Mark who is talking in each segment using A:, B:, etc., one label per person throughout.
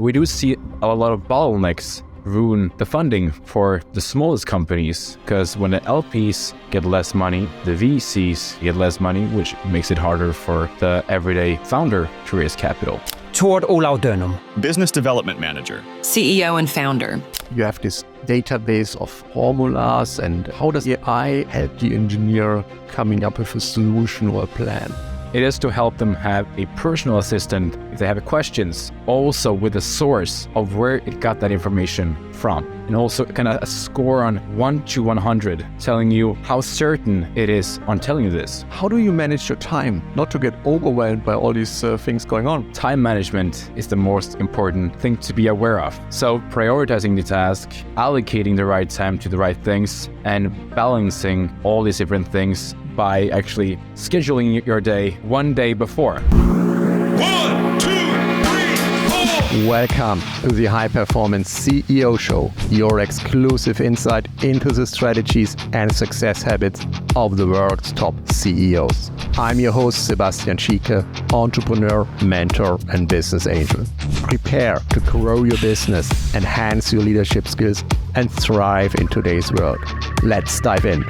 A: we do see a lot of bottlenecks ruin the funding for the smallest companies, because when the LPs get less money, the VCs get less money, which makes it harder for the everyday founder to raise capital.
B: Tord Olav Dønnum,
C: Business Development Manager,
D: CEO and founder.
E: You have this database of formulas, and how does AI help the engineer coming up with a solution or a plan?
A: It is to help them have a personal assistant if they have questions, also with a source of where it got that information from. And also kind of a score on 1 to 100, telling you how certain it is on telling you this.
E: How do you manage your time not to get overwhelmed by all these things going on?
A: Time management is the most important thing to be aware of. So prioritizing the task, allocating the right time to the right things, and balancing all these different things by actually scheduling your day one day before.
C: 1, 2, 3, 4.
E: Welcome to the High Performance CEO Show, your exclusive insight into the strategies and success habits of the world's top CEOs. I'm your host, Sebastian Schieke, entrepreneur, mentor, and business angel. Prepare to grow your business, enhance your leadership skills, and thrive in today's world. Let's dive in.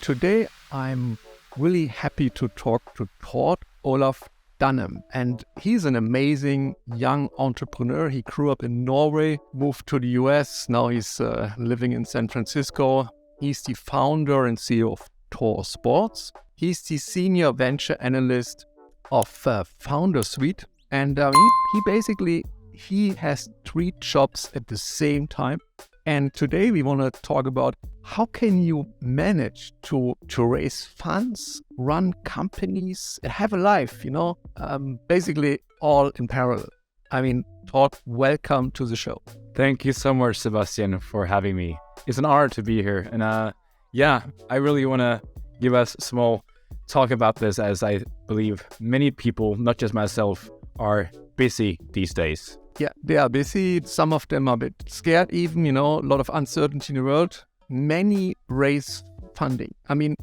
E: Today, I'm really happy to talk to Tord Olav Dønnum, and he's an amazing young entrepreneur. He grew up in Norway, moved to the US, now he's living in San Francisco. He's the founder and CEO of Tor Sports. He's the senior venture analyst of FounderSuite, and he has 3 jobs at the same time. And today we want to talk about how can you manage to raise funds, run companies, have a life, basically all in parallel. I mean, Tord, welcome to the show.
A: Thank you so much, Sebastian, for having me. It's an honor to be here. And I really want to give us a small talk about this, as I believe many people, not just myself, are busy these days.
E: Yeah, they are busy. Some of them are a bit scared even, a lot of uncertainty in the world. Many raise funding. I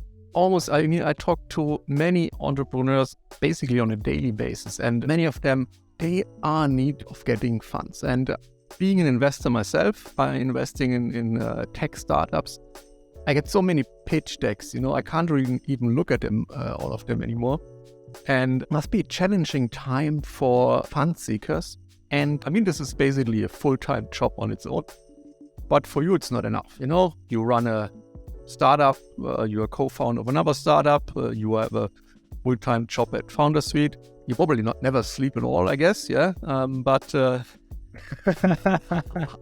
E: talk to many entrepreneurs basically on a daily basis, and many of them, they are in need of getting funds. And being an investor myself, by investing in tech startups, I get so many pitch decks, I can't really even look at them, all of them anymore. And it must be a challenging time for fund seekers. And this is basically a full-time job on its own. But for you, it's not enough. You run a startup, you're a co-founder of another startup, you have a full-time job at FounderSuite. You probably never sleep at all, I guess, yeah? But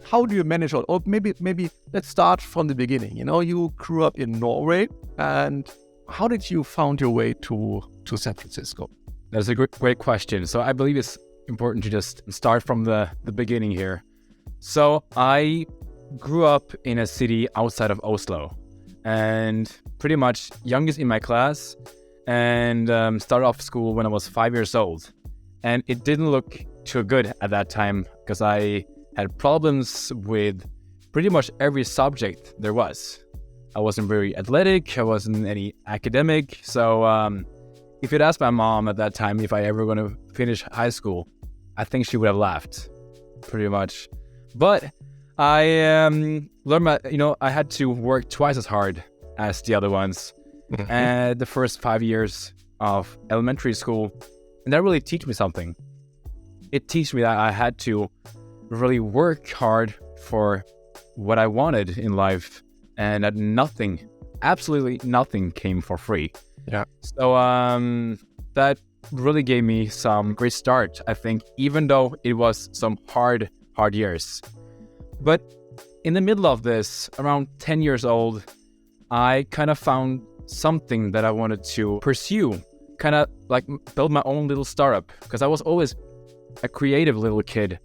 E: how do you manage all? Or maybe let's start from the beginning. You grew up in Norway, and how did you find your way to San Francisco?
A: That's a great question. So I believe it's important to just start from the beginning here. So I grew up in a city outside of Oslo, and pretty much youngest in my class, and started off school when I was 5 years old. And it didn't look too good at that time, because I had problems with pretty much every subject there was. I wasn't very athletic, I wasn't any academic, so if you'd asked my mom at that time if I ever going to finish high school, I think she would have laughed, pretty much. But I learned I had to work twice as hard as the other ones. And the first 5 years of elementary school, and that really taught me something. It taught me that I had to really work hard for what I wanted in life, and that absolutely nothing came for free.
E: Yeah.
A: So that really gave me some great start, I think, even though it was some hard years. But in the middle of this, around 10 years old, I kind of found something that I wanted to pursue, kind of like build my own little startup, because I was always a creative little kid.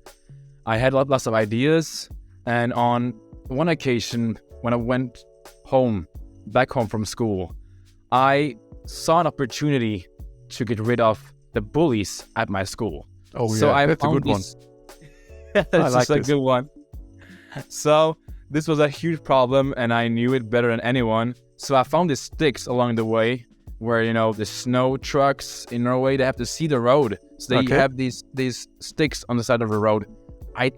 A: I had lots of ideas, and on one occasion, when I went back home from school, I saw an opportunity to get rid of the bullies at my school.
E: Oh, yeah,
A: so
E: that's a good one.
A: That's just a good one. So this was a huge problem, and I knew it better than anyone. So I found these sticks along the way where, you know, the snow trucks in Norway, they have to see the road. So they have these sticks on the side of the road. I,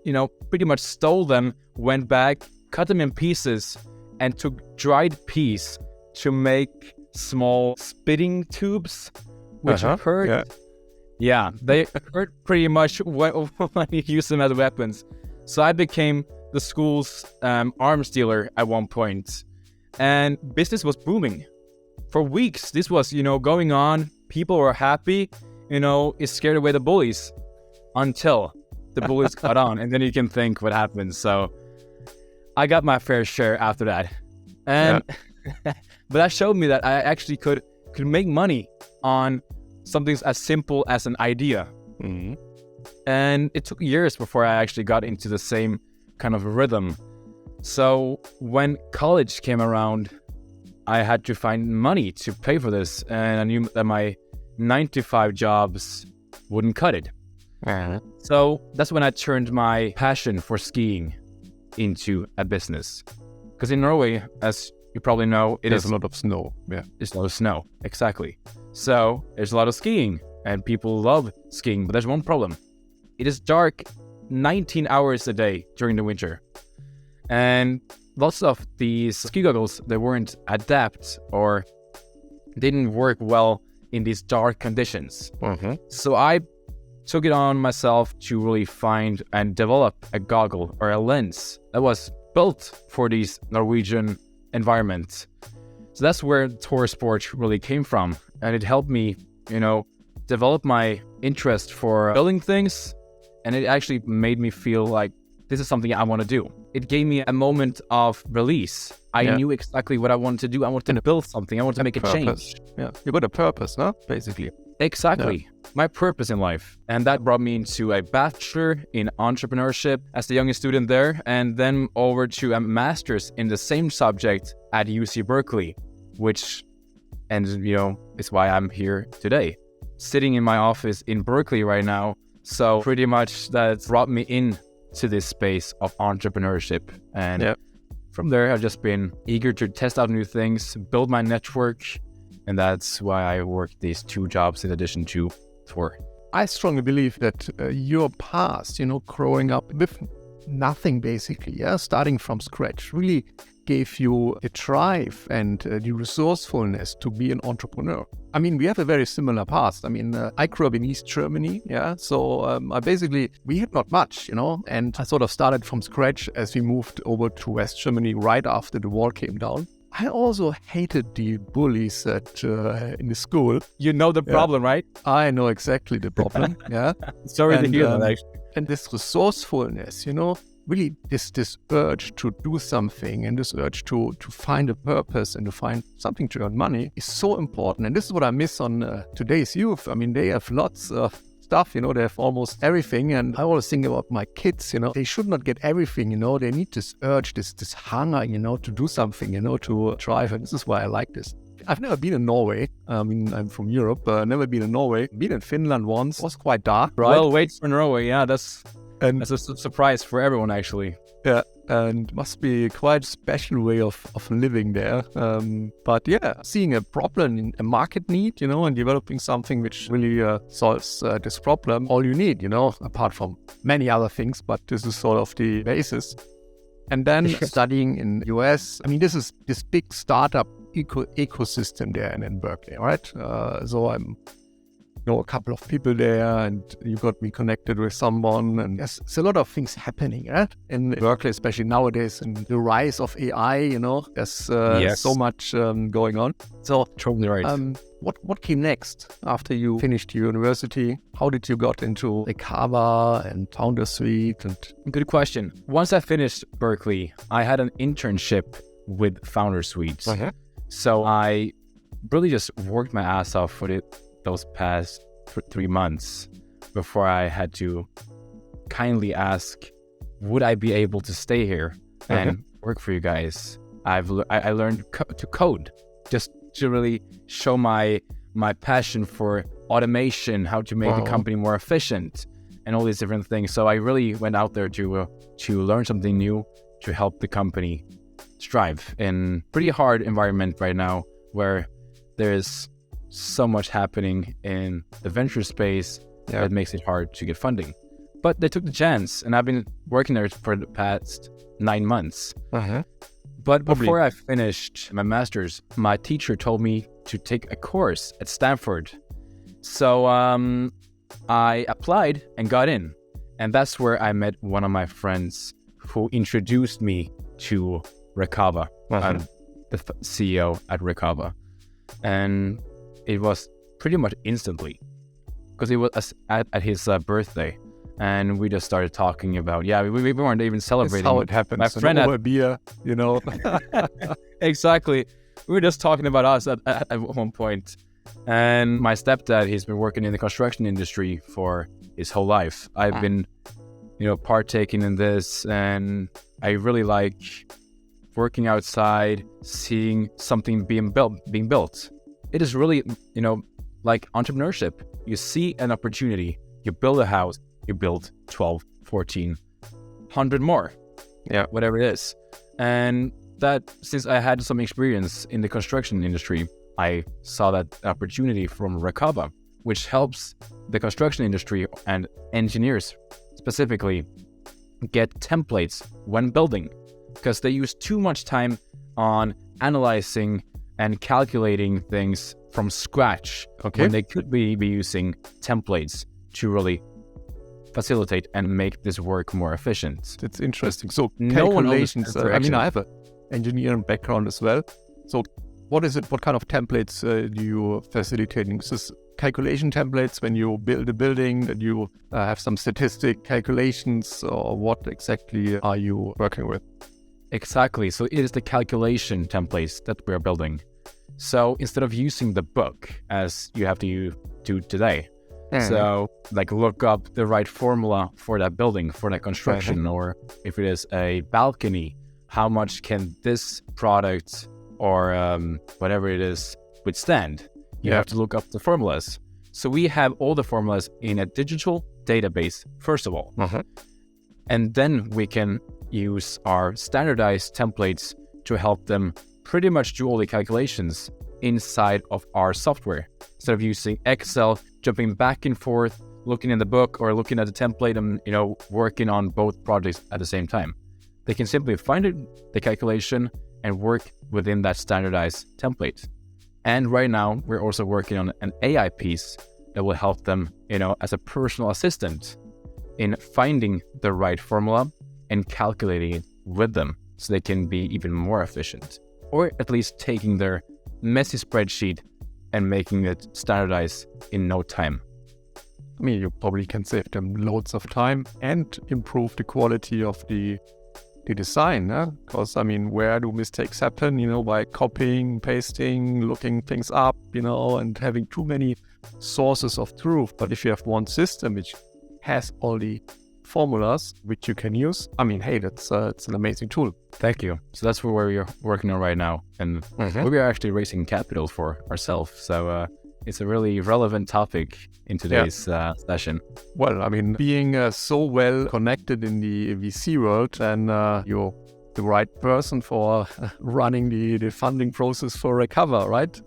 A: you know, pretty much stole them, went back, cut them in pieces, and took dried peas to make small spitting tubes, which hurt. Yeah, they hurt pretty much when you use them as weapons. So I became the school's arms dealer at one point, and business was booming. For weeks, this was, you know, going on. People were happy, you know, it scared away the bullies until the bullies caught on, and then you can think what happened. So I got my fair share after that. And but that showed me that I actually could make money on something as simple as an idea.
E: Mm-hmm.
A: And it took years before I actually got into the same kind of rhythm. So when college came around, I had to find money to pay for this, and I knew that my 9-to-5 jobs wouldn't cut it. So that's when I turned my passion for skiing into a business. Because in Norway, as you probably know,
E: there's a lot of snow. Yeah,
A: there's a lot of snow, exactly. So there's a lot of skiing, and people love skiing, but there's one problem. It is dark 19 hours a day during the winter. And lots of these ski goggles, they weren't adapt or didn't work well in these dark conditions. So I took it on myself to really find and develop a goggle or a lens that was built for these Norwegian environments. So that's where Tor Sports really came from. And it helped me, you know, develop my interest for building things. And it actually made me feel like this is something I want to do. It gave me a moment of release. I knew exactly what I wanted to do. I wanted to build something. I wanted to make a change.
E: Yeah, you got a purpose, no? Basically.
A: Exactly. My purpose in life. And that brought me into a bachelor in entrepreneurship as the youngest student there, and then over to a master's in the same subject at UC Berkeley, which, and you know, is why I'm here today, sitting in my office in Berkeley right now. So pretty much that brought me in to this space of entrepreneurship. And from there, I've just been eager to test out new things, build my network. And that's why I work these 2 jobs in addition to Tor.
E: I strongly believe that your past, you know, growing up with nothing basically, starting from scratch, really gave you a drive and the resourcefulness to be an entrepreneur. I mean, we have a very similar past. I mean, I grew up in East Germany, so we had not much, you know, and I sort of started from scratch as we moved over to West Germany right after the wall came down. I also hated the bullies in the school.
A: You know the problem, right?
E: I know exactly the problem,
A: Sorry to hear that, actually.
E: And this resourcefulness, you know, really this urge to do something and this urge to find a purpose and to find something to earn money is so important. And this is what I miss on today's youth. I mean, they have lots of stuff, you know, they have almost everything. And I always think about my kids, you know, they should not get everything, you know, they need this urge, this hunger, you know, to do something, you know, to drive. And this is why I like this. I've never been in Norway. I mean, I'm from Europe, never been in Norway. Been in Finland once. It was quite dark, right?
A: Well, wait for Norway. Yeah, that's a surprise for everyone, actually.
E: Yeah, and must be quite a special way of living there. But yeah, seeing a problem, a market need, you know, and developing something which really solves this problem, all you need, you know, apart from many other things, but this is sort of the basis. And then studying in the US, I mean, this is this big startup ecosystem there in Berkeley, right? So I'm know a couple of people there, and you got me connected with someone, and there's a lot of things happening in Berkeley, especially nowadays, and the rise of AI, you know, there's so much going on. So
A: totally right.
E: What came next after you finished university? How did you got into the Kava and FounderSuite? And
A: good question. Once I finished Berkeley, I had an internship with FounderSuite. So I really just worked my ass off for those past 3 months before I had to kindly ask, would I be able to stay here and work for you guys? I learned to code, just to really show my passion for automation, how to make the company more efficient, and all these different things. So I really went out there to learn something new, to help the company strive in pretty hard environment right now, where there is so much happening in the venture space that makes it hard to get funding. But they took the chance, and I've been working there for the past 9 months. But before I finished my master's, my teacher told me to take a course at Stanford. So I applied and got in. And that's where I met one of my friends who introduced me to Rekava. I'm the CEO at Rekava. And it was pretty much instantly, because it was at his birthday. And we just started talking about, we weren't even celebrating.
E: That's how it happens.
A: My friend
E: over a beer,
A: Exactly. We were just talking about us at one point. And my stepdad, he's been working in the construction industry for his whole life. I've been, partaking in this, and I really like working outside, seeing something being built. It is really, like entrepreneurship. You see an opportunity, you build a house, you build 12, 14, 100 more, whatever it is. And that, since I had some experience in the construction industry, I saw that opportunity from Rekava, which helps the construction industry and engineers specifically get templates when building, because they use too much time on analyzing and calculating things from scratch when they could be using templates to really facilitate and make this work more efficient.
E: It's interesting. So calculations, I have an engineering background as well. So what is it? What kind of templates do you facilitating? Is this calculation templates when you build a building, that you have some statistic calculations, or what exactly are you working with?
A: Exactly. So it is the calculation templates that we're building. So instead of using the book as you have to do today, so like look up the right formula for that building, for that construction, or if it is a balcony, how much can this product or whatever it is withstand? You have to look up the formulas. So we have all the formulas in a digital database, first of all. And then we can use our standardized templates to help them pretty much do all the calculations inside of our software. Instead of using Excel, jumping back and forth, looking in the book or looking at the template and, working on both projects at the same time. They can simply find the calculation and work within that standardized template. And right now, we're also working on an AI piece that will help them, as a personal assistant in finding the right formula and calculating it with them so they can be even more efficient. Or at least taking their messy spreadsheet and making it standardized in no time.
E: I mean, you probably can save them loads of time and improve the quality of the design, because where do mistakes happen? By copying, pasting, looking things up, and having too many sources of truth. But if you have one system which has all the formulas which you can use, that's it's an amazing tool.
A: Thank you. So that's where we're working on right now, and we are actually raising capital for ourselves. So it's a really relevant topic in today's session.
E: Well, being so well connected in the VC world, and you're the right person for running the funding process for Rekava, right?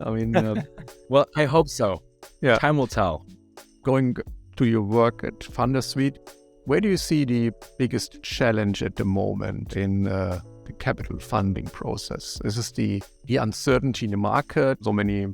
A: Well, I hope so. Time will tell.
E: Going to your work at FounderSuite, where do you see the biggest challenge at the moment in the capital funding process? Is this the uncertainty in the market? So many,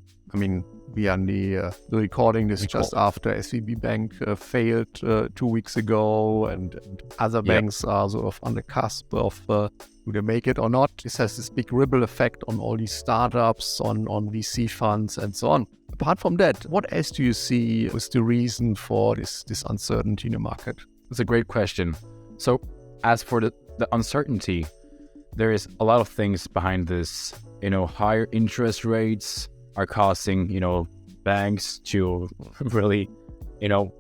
E: we are the recording this just after SVB Bank failed 2 weeks ago, and other banks are sort of on the cusp of do they make it or not. This has this big ripple effect on all these startups, on VC funds and so on. Apart from that, what else do you see was the reason for this uncertainty in the market?
A: That's a great question. So as for the uncertainty, there is a lot of things behind this. Higher interest rates are causing, banks to really,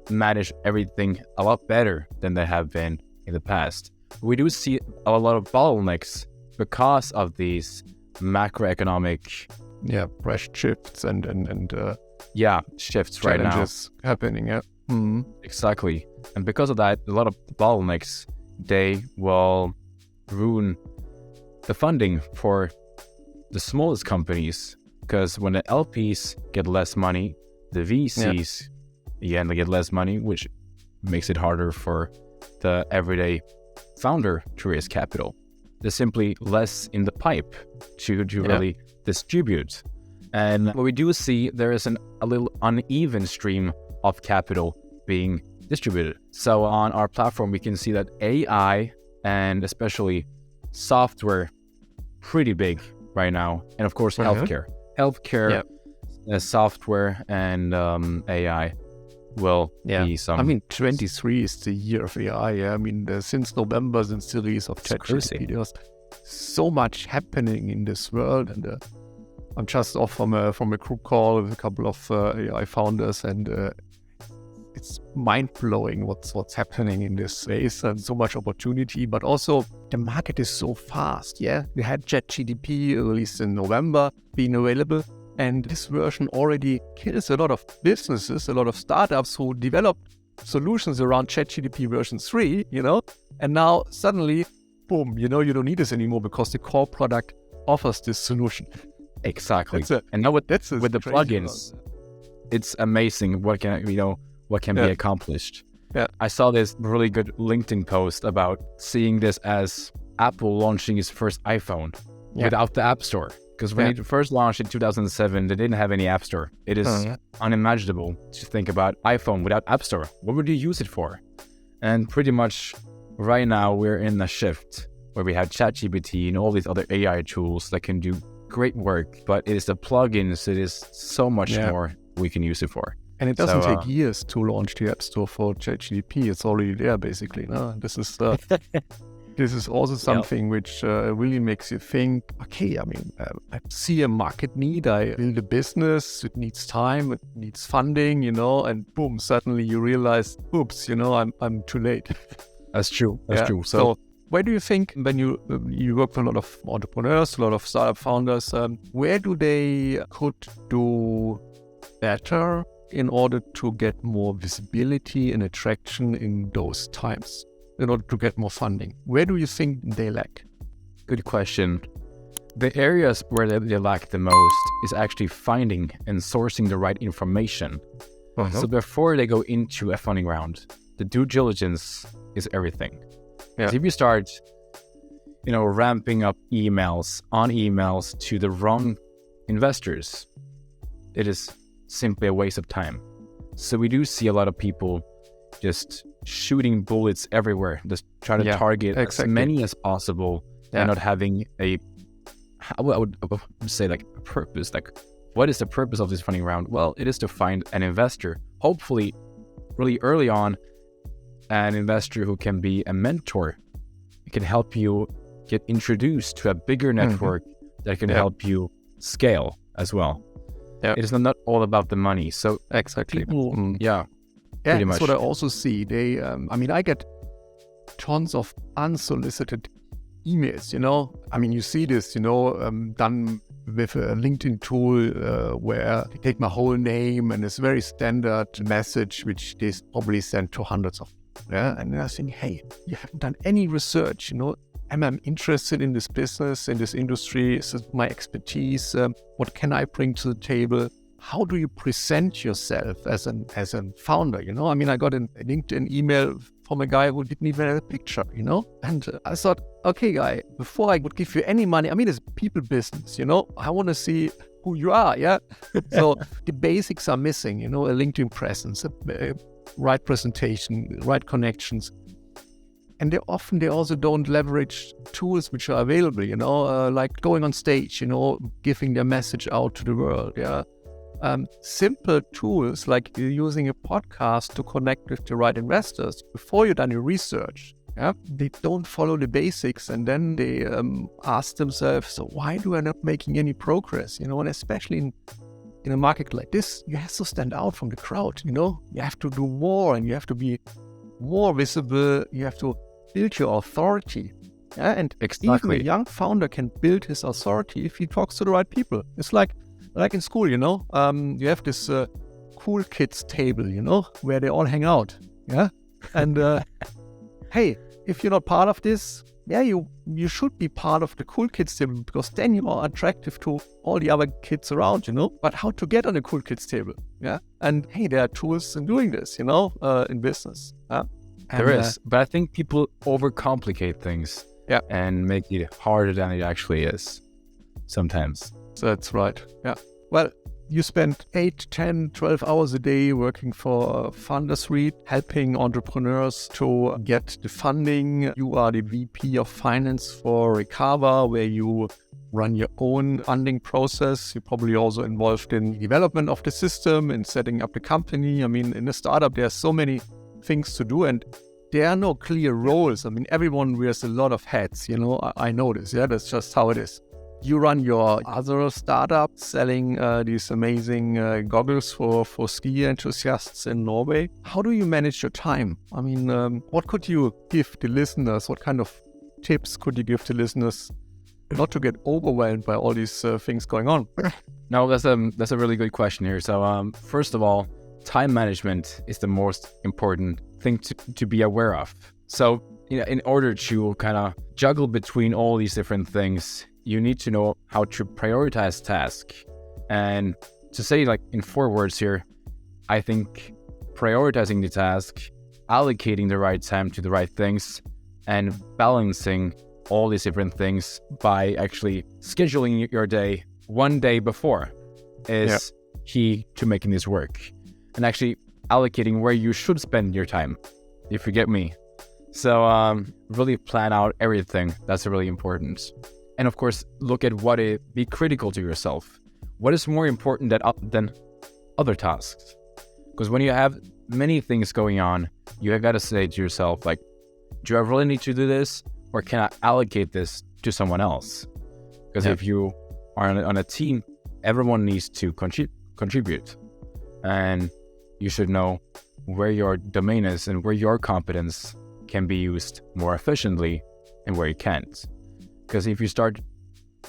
A: manage everything a lot better than they have been in the past. We do see a lot of bottlenecks because of these macroeconomic
E: price shifts and
A: shifts right now
E: challenges happening.
A: Exactly. And because of that, a lot of bottlenecks, they will ruin the funding for the smallest companies because when the LPs get less money, the VCs again they get less money, which makes it harder for the everyday founder to raise capital. There's simply less in the pipe to really distribute. And what we do see, there is a little uneven stream of capital being distributed. So on our platform, we can see that AI and especially software, pretty big right now. And of course, healthcare, software and AI will be some.
E: I mean, 23 is the year of AI. Yeah? I mean, since November, since the release of ChatGPT, there's so much happening in this world. And I'm just off from a group call with a couple of AI founders, and it's mind-blowing what's happening in this space, and so much opportunity, but also the market is so fast. We had ChatGPT released in November being available, and this version already kills a lot of businesses, a lot of startups who developed solutions around ChatGPT version 3, and now suddenly, boom, you don't need this anymore because the core product offers this solution.
A: Exactly. And now with the plugins, it's amazing what can be accomplished. I saw this really good LinkedIn post about seeing this as Apple launching its first iPhone without the App Store. Because when it first launched in 2007, they didn't have any App Store. It is unimaginable to think about iPhone without App Store. What would you use it for? And pretty much right now we're in a shift where we have ChatGPT and all these other AI tools that can do great work, but it is the plugins, it is so much more we can use it for.
E: And it doesn't take years to launch the App Store for ChatGPT. It's already there, basically. This is this is also something which really makes you think, okay, I mean, I see a market need, I build a business, it needs time, it needs funding, and boom, suddenly you realize, oops, I'm too late.
A: That's true. That's true.
E: So where do you think, when you work with a lot of entrepreneurs, a lot of startup founders, where do they could do better in order to get more visibility and attraction in those times, in order to get more funding? Where do you think they lack?
A: Good question. The areas where they lack the most is actually finding and sourcing the right information. So before they go into a funding round, the due diligence is everything. So if you start, ramping up emails to the wrong investors, it is simply a waste of time. So we do see a lot of people just shooting bullets everywhere, just try to target as many as possible and not having I would say like a purpose. Like, what is the purpose of this funding round? Well, it is to find an investor, hopefully really early on, an investor who can be a mentor. It can help you get introduced to a bigger network that can help you scale as well. It is not all about the money. So people, pretty much.
E: That's what I also see. They, I get tons of unsolicited emails, I mean, you see this, done with a LinkedIn tool where they take my whole name and it's very standard message, which they probably send to hundreds of people. And I think, hey, you haven't done any research, am I interested in this business, in this industry? Is it my expertise? What can I bring to the table? How do you present yourself as a founder? I got a LinkedIn email from a guy who didn't even have a picture, And I thought, okay, guy, before I would give you any money, it's people business, I want to see who you are, So the basics are missing, a LinkedIn presence, right presentation, right connections. And they also don't leverage tools which are available, like going on stage, giving their message out to the world, simple tools like using a podcast to connect with the right investors before you've done your research. They don't follow the basics, and then they ask themselves, so why do I not making any progress? And especially in a market like this, you have to stand out from the crowd. You have to do more, and you have to be more visible. You have to build your authority. And even a young founder can build his authority if he talks to the right people. It's like in school, you have this cool kids table, where they all hang out. And hey, if you're not part of this, you should be part of the cool kids table, because then you are attractive to all the other kids around, But how to get on a cool kids table? Yeah. And hey, there are tools in doing this, in business.
A: There is, but I think people overcomplicate things and make it harder than it actually is sometimes.
E: So that's right. Yeah. Well, you spend 8, 10, 12 hours a day working for FounderSuite, helping entrepreneurs to get the funding. You are the VP of Finance for Recover, where you run your own funding process. You're probably also involved in the development of the system and setting up the company. I mean, in a startup, there are so many things to do, and there are no clear roles. I mean, everyone wears a lot of hats, I know this. Yeah, that's just how it is. You run your other startup selling these amazing goggles for ski enthusiasts in Norway. How do you manage your time? I mean, what could you give the listeners? What kind of tips could you give the listeners not to get overwhelmed by all these things going on?
A: No, that's a really good question here. So first of all, time management is the most important thing to be aware of. So in order to kind of juggle between all these different things, you need to know how to prioritize tasks. And to say like in 4 words here, I think prioritizing the task, allocating the right time to the right things, and balancing all these different things by actually scheduling your day one day before is key to making this work. And actually allocating where you should spend your time, if you get me. So really plan out everything. That's really important. And of course, look at be critical to yourself. What is more important than other tasks? Because when you have many things going on, you have got to say to yourself, like, do I really need to do this? Or can I allocate this to someone else? Because if you are on a team, everyone needs to contribute. And you should know where your domain is and where your competence can be used more efficiently and where you can't. Because if you start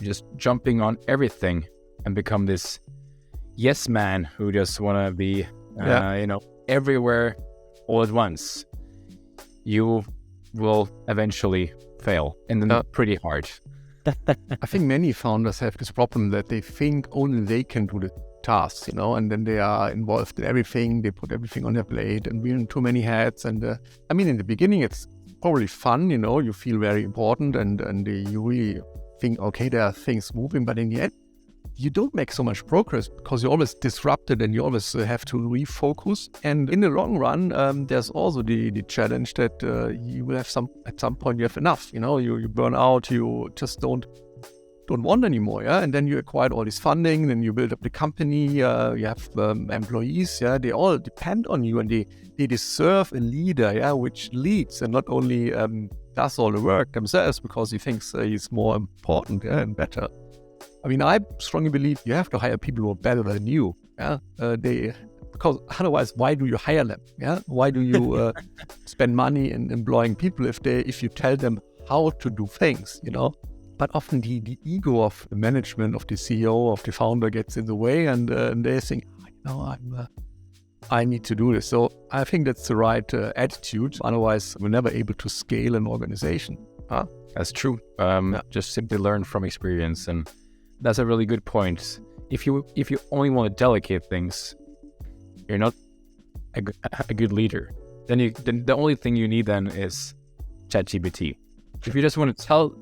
A: just jumping on everything and become this yes man who just want to be, everywhere all at once, you will eventually fail, and then pretty hard.
E: I think many founders have this problem that they think only they can do the tasks, and then they are involved in everything. They put everything on their plate and wearing too many hats. And in the beginning, it's probably fun, you feel very important and you really think, okay, there are things moving, but in the end, you don't make so much progress because you're always disrupted and you always have to refocus. And in the long run, there's also the challenge that you will have at some point you have enough, you burn out, you just don't want anymore, and then you acquired all this funding, then you build up the company, you have employees, they all depend on you, and they deserve a leader, which leads and not only does all the work themselves because he thinks he's more important and better. I mean, I strongly believe you have to hire people who are better than you, because otherwise, why do you hire them? Why do you spend money in employing people if you tell them how to do things, But often the ego of the management, of the CEO, of the founder gets in the way, and they think, I need to do this. So I think that's the right attitude. Otherwise, we're never able to scale an organization.
A: That's true. Just simply learn from experience, and that's a really good point. If you only want to delegate things, you're not a good leader. Then the only thing you need then is ChatGPT. If you just want to tell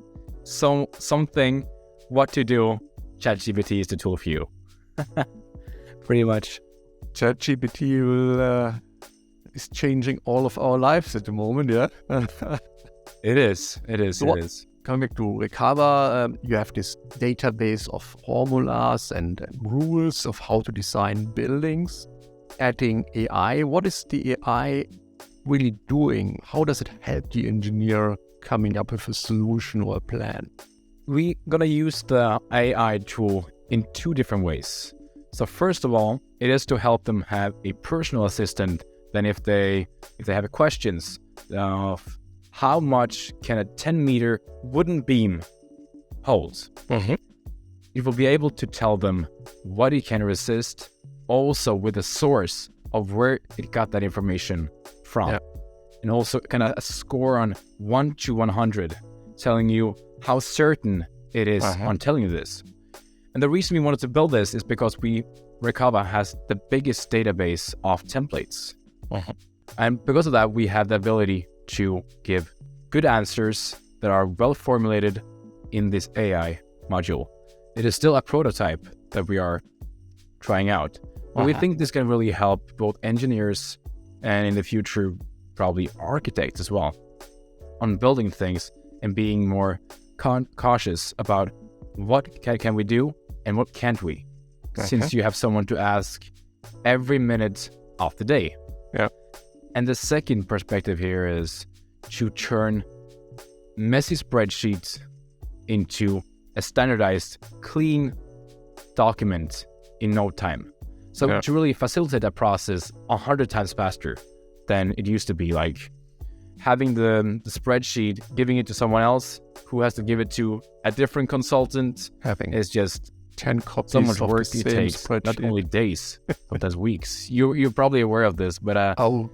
A: something what to do, ChatGPT is the tool for you. Pretty much.
E: ChatGPT is changing all of our lives at the moment,
A: It is.
E: Coming back to Recover, you have this database of formulas and rules of how to design buildings. Adding AI, what is the AI really doing? How does it help the engineer coming up with a solution or a plan?
A: We're gonna use the AI tool in 2 different ways. So first of all, it is to help them have a personal assistant. Then if they have questions of how much can a 10-meter wooden beam hold, it will be able to tell them what it can resist, also with the source of where it got that information from. And also kind of a score on 1 to 100. telling you how certain it is on telling you this. And the reason we wanted to build this is because Recover has the biggest database of templates. And because of that, we have the ability to give good answers that are well formulated in this AI module. It is still a prototype that we are trying out. But we think this can really help both engineers and in the future, probably architects as well, on building things and being more cautious about what can we do and what can't we, since you have someone to ask every minute of the day.
E: Yeah.
A: And the second perspective here is to turn messy spreadsheets into a standardized, clean document in no time. So to really facilitate that process 100 times faster than it used to be, like having the spreadsheet, giving it to someone else who has to give it to a different consultant, is just
E: 10 copies
A: so much
E: of
A: work
E: the
A: it
E: same
A: takes,
E: spreadsheet.
A: not only days, sometimes weeks. You're probably aware of this, but
E: don't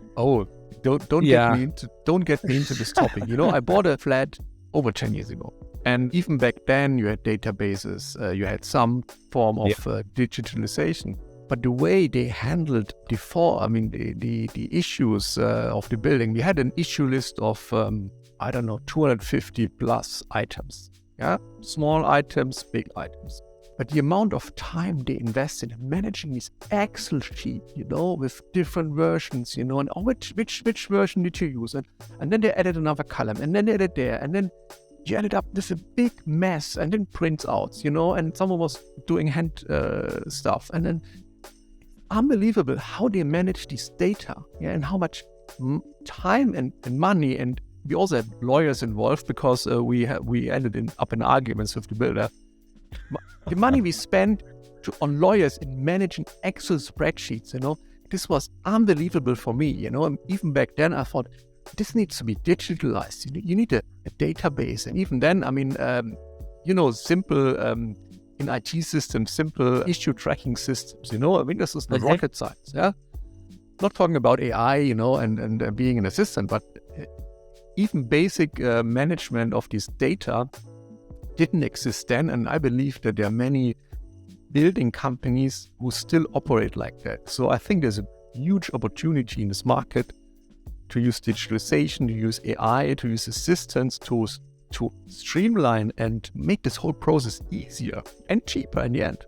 E: get me into this topic. You know, I bought a flat over 10 years ago, and even back then you had databases, you had some form of digitalization. But the way they handled the issues of the building, we had an issue list of 250 plus items. Yeah, small items, big items. But the amount of time they invested in managing this Excel sheet, you know, with different versions, you know, and which version did you use? And then they added another column, and then they added there, and then you ended up with a big mess, and then printouts, you know, and someone was doing hand stuff. And then unbelievable how they manage this data, and how much time and money, and we also had lawyers involved because we ended up in arguments with the builder. The money we spent on lawyers in managing Excel spreadsheets, you know, this was unbelievable for me, you know. And even back then I thought, this needs to be digitalized. You need a database. And even then, simple in IT systems, simple issue tracking systems, you know, this is not rocket science, yeah? Not talking about AI, you know, and being an assistant, but even basic management of this data didn't exist then, and I believe that there are many building companies who still operate like that. So I think there's a huge opportunity in this market to use digitalization, to use AI, to use assistants to streamline and make this whole process easier and cheaper in the end.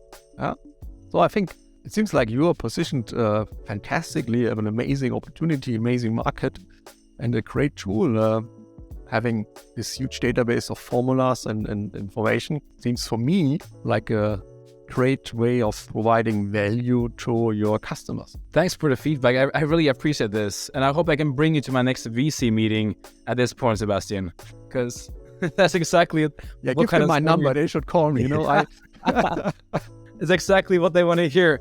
E: So I think it seems like you are positioned fantastically, have an amazing opportunity, amazing market, and a great tool. Having this huge database of formulas and information seems for me like a great way of providing value to your customers.
A: Thanks for the feedback. I really appreciate this. And I hope I can bring you to my next VC meeting at this point, Sebastian, because that's exactly
E: what give them my number. They should call me, you know.
A: It's exactly what they want to hear.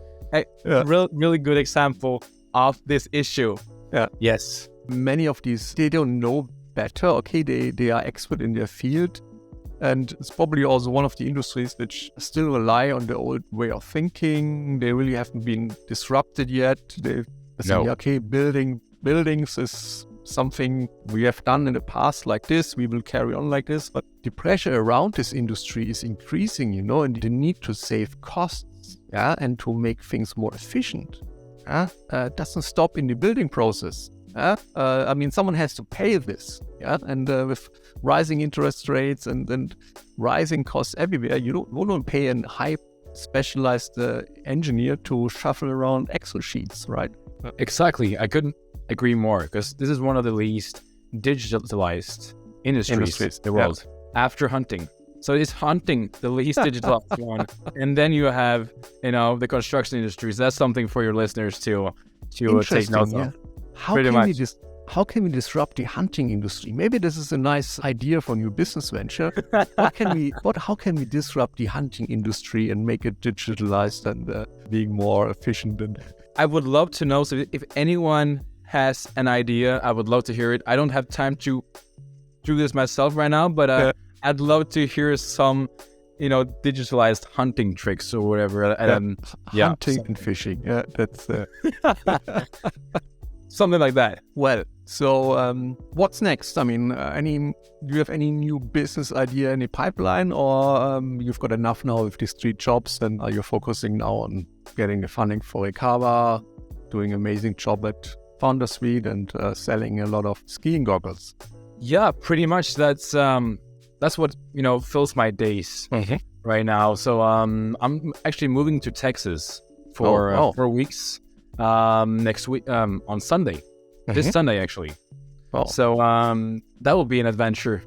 A: Really good example of this issue.
E: Yeah.
A: Yes.
E: Many of these, they don't know better. Okay, they are expert in their field, and it's probably also one of the industries which still rely on the old way of thinking. They really haven't been disrupted yet. They say, okay, buildings is something we have done in the past like this, we will carry on like this. But the pressure around this industry is increasing, you know, and the need to save costs, and to make things more efficient, doesn't stop in the building process. Someone has to pay this, and with rising interest rates and rising costs everywhere, you don't pay a high specialized engineer to shuffle around Excel sheets, right?
A: Exactly. I couldn't agree more, because this is one of the least digitalized industries in the world, after hunting. So it's hunting, the least digitalized one, and then you have, the construction industries. That's something for your listeners to take note of.
E: How can we disrupt the hunting industry? Maybe this is a nice idea for a new business venture. How can we disrupt the hunting industry and make it digitalized and being more efficient? And
A: I would love to know. So if anyone has an idea, I would love to hear it. I don't have time to do this myself right now, but I'd love to hear some, digitalized hunting tricks or whatever.
E: Hunting and fishing. Yeah, that's.
A: something like that.
E: Well, so what's next? I mean, do you have any new business idea in the pipeline, or you've got enough now with these 3 jobs, and are you focusing now on getting the funding for Recover, doing an amazing job at FounderSuite, and selling a lot of skiing goggles?
A: Yeah, pretty much. That's what fills my days right now. So I'm actually moving to Texas for 4 weeks next week on Sunday. This Sunday, actually.
E: Oh.
A: So that will be an adventure,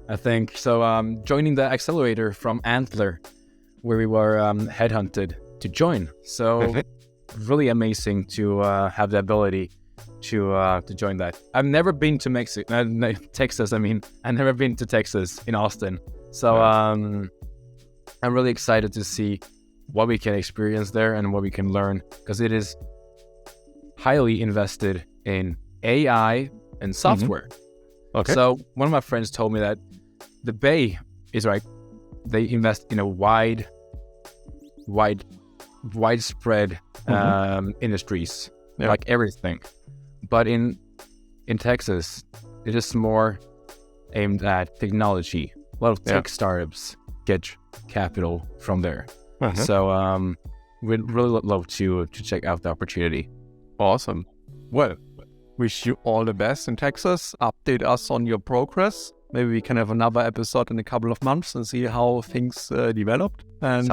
A: I think. So joining the accelerator from Antler, where we were headhunted to join. So really amazing to have the ability to join that. I've never been to Texas. I mean, I've never been to Texas in Austin. So I'm really excited to see what we can experience there and what we can learn, because it is highly invested in AI and software.
E: Okay.
A: So one of my friends told me that the Bay is like, they invest in a widespread industries, like everything. But in Texas, it is more aimed at technology. A lot of tech startups get capital from there. So we'd really love to check out the opportunity.
E: Awesome. Well, wish you all the best in Texas. Update us on your progress. Maybe we can have another episode in a couple of months and see how things developed. And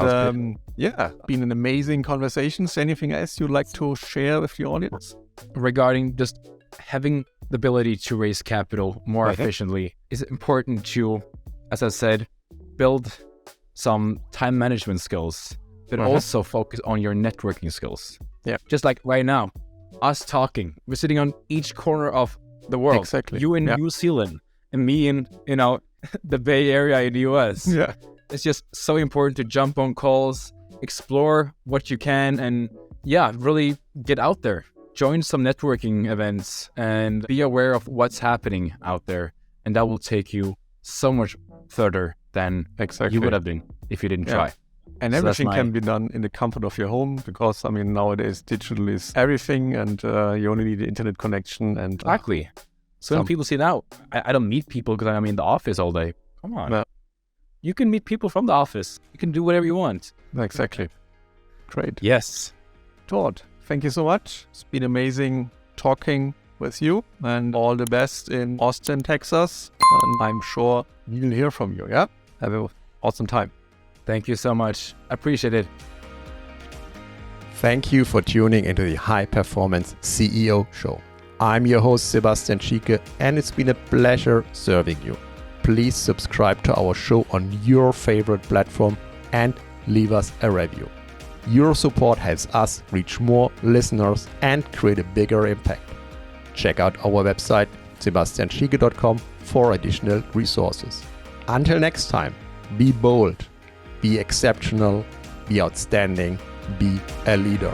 E: been an amazing conversation. Is there anything else you'd like to share with the audience?
A: Regarding just having the ability to raise capital more efficiently, is important to, as I said, build some time management skills, but also focus on your networking skills. Yeah. Just like right now, us talking, we're sitting on each corner of the world.
E: Exactly.
A: You in New Zealand and me in, the Bay Area in the US.
E: Yeah.
A: It's just so important to jump on calls, explore what you can, and really get out there. Join some networking events and be aware of what's happening out there. And that will take you so much further than you would have been if you didn't try.
E: And everything can be done in the comfort of your home, because, nowadays digital is everything, and you only need the internet connection. And
A: exactly. So when people say now, I don't meet people because I'm in the office all day. Come on. No. You can meet people from the office. You can do whatever you want.
E: Exactly. Great.
A: Yes.
E: Tord, thank you so much. It's been amazing talking with you, and all the best in Austin, Texas. And I'm sure we'll hear from you. Yeah. Have an awesome time.
A: Thank you so much. I appreciate it.
E: Thank you for tuning into the High Performance CEO Show. I'm your host, Sebastian Schieke, and it's been a pleasure serving you. Please subscribe to our show on your favorite platform and leave us a review. Your support helps us reach more listeners and create a bigger impact. Check out our website, sebastianschieke.com, for additional resources. Until next time, be bold, be exceptional, be outstanding, be a leader.